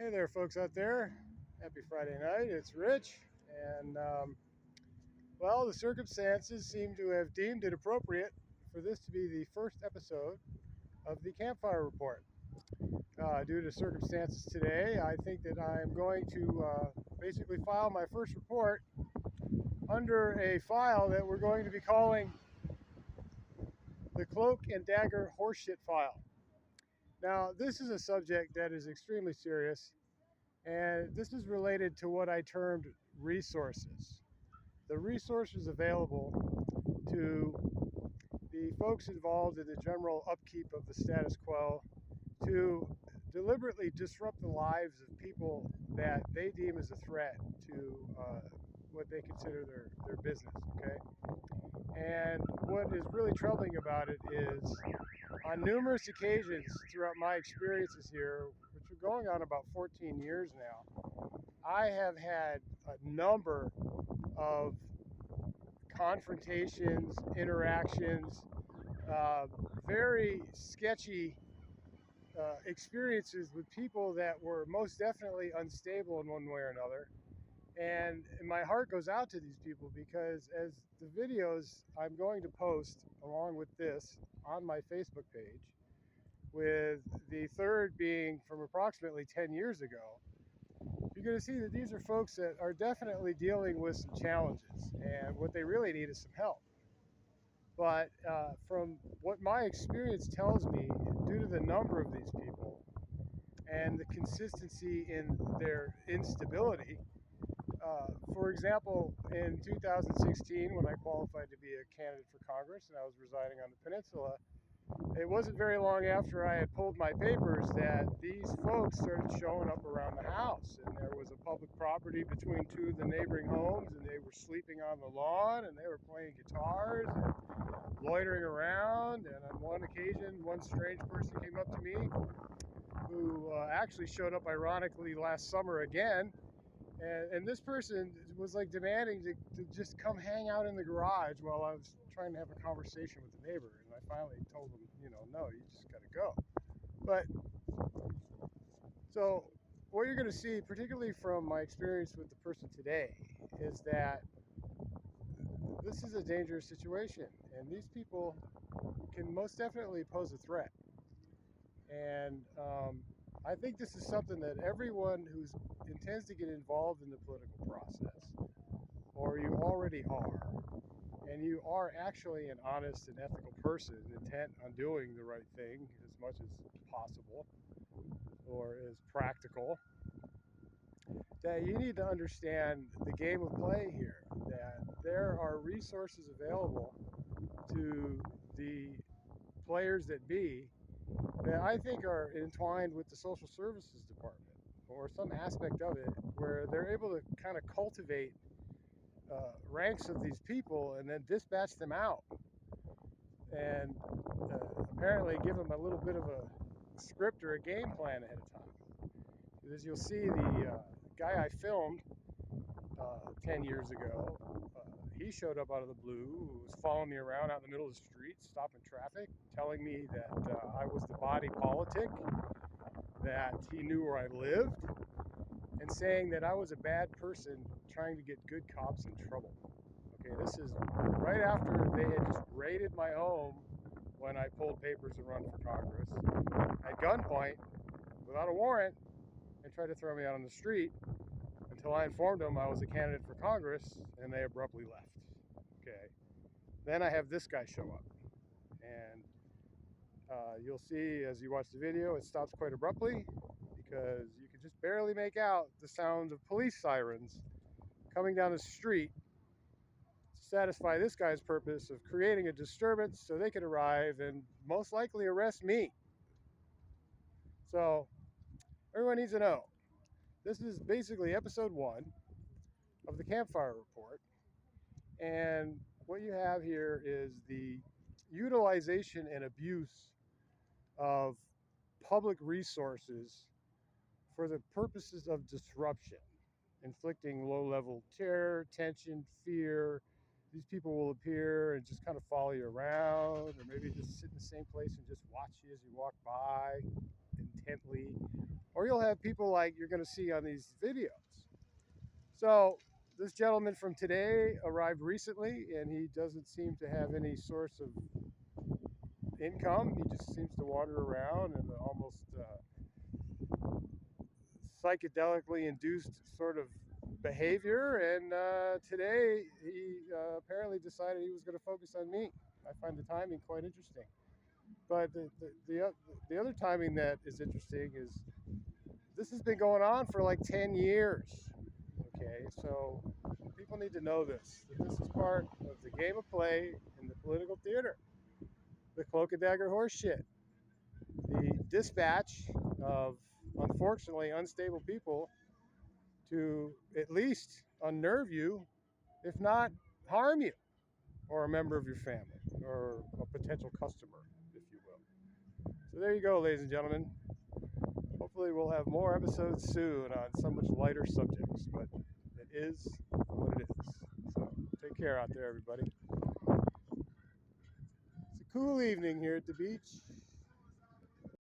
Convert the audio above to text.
Hey there, folks out there. Happy Friday night. It's Rich. And, well, the circumstances seem to have deemed it appropriate for this to be the first episode of the Campfire Report. Due to circumstances today, I think that I'm going to basically file my first report under a file that we're going to be calling the Cloak and Dagger Horseshit file. Now, this is a subject that is extremely serious, and this is related to what I termed resources. The resources available to the folks involved in the general upkeep of the status quo to deliberately disrupt the lives of people that they deem as a threat to what they consider their business, okay? And what is really troubling about it is on numerous occasions throughout my experiences here, which are going on about 14 years now, I have had a number of confrontations, interactions, very sketchy experiences with people that were most definitely unstable in one way or another. And my heart goes out to these people because as the videos I'm going to post along with this on my Facebook page, with the third being from approximately 10 years ago, you're going to see that these are folks that are definitely dealing with some challenges, and what they really need is some help. But from what my experience tells me, due to the number of these people and the consistency in their instability, for example, in 2016, when I qualified to be a candidate for Congress and I was residing on the peninsula, it wasn't very long after I had pulled my papers that these folks started showing up around the house. And there was a public property between two of the neighboring homes, and they were sleeping on the lawn, and they were playing guitars and loitering around. And on one occasion, one strange person came up to me who actually showed up ironically last summer again. And this person was like demanding to just come hang out in the garage while I was trying to have a conversation with the neighbor. And I finally told him, no, you just got to go. But so what you're going to see, particularly from my experience with the person today, is that this is a dangerous situation. And these people can most definitely pose a threat. And I think this is something that everyone who intends to get involved in the political process, or you already are, and you are actually an honest and ethical person intent on doing the right thing as much as possible or as practical, that you need to understand the game of play here, that there are resources available to the players that be that I think are entwined with the social services department or some aspect of it where they're able to kind of cultivate ranks of these people and then dispatch them out and apparently give them a little bit of a script or a game plan ahead of time. As you'll see, the guy I filmed 10 years ago, he showed up out of the blue, was following me around out in the middle of the street, stopping traffic, telling me that I was the body politic, that he knew where I lived, and saying that I was a bad person trying to get good cops in trouble. Okay, this is right after they had just raided my home when I pulled papers to run for Congress at gunpoint without a warrant and tried to throw me out on the street until I informed them I was a candidate for Congress, and they abruptly left. Okay, then I have this guy show up, and you'll see as you watch the video, it stops quite abruptly because you can just barely make out the sound of police sirens coming down the street to satisfy this guy's purpose of creating a disturbance so they could arrive and most likely arrest me. So everyone needs to know, this is basically episode 1 of the Campfire Report. And what you have here is the utilization and abuse of public resources for the purposes of disruption, inflicting low-level terror, tension, fear. These people will appear and just kind of follow you around, or maybe just sit in the same place and just watch you as you walk by intently, or or you'll have people like you're going to see on these videos. So this gentleman from today arrived recently, and he doesn't seem to have any source of income. He just seems to wander around in an almost psychedelically induced sort of behavior. And today he apparently decided he was going to focus on me. I find the timing quite interesting. But the other timing that is interesting is this has been going on for like 10 years. Okay, so people need to know this, that this is part of the game of play in the political theater, the Cloak and Dagger Horseshit, the dispatch of unfortunately unstable people to at least unnerve you, if not harm you, or a member of your family, or a potential customer, if you will. So there you go, ladies and gentlemen. Hopefully we'll have more episodes soon on some much lighter subjects, but it is what it is. So take care out there, everybody. It's a cool evening here at the beach.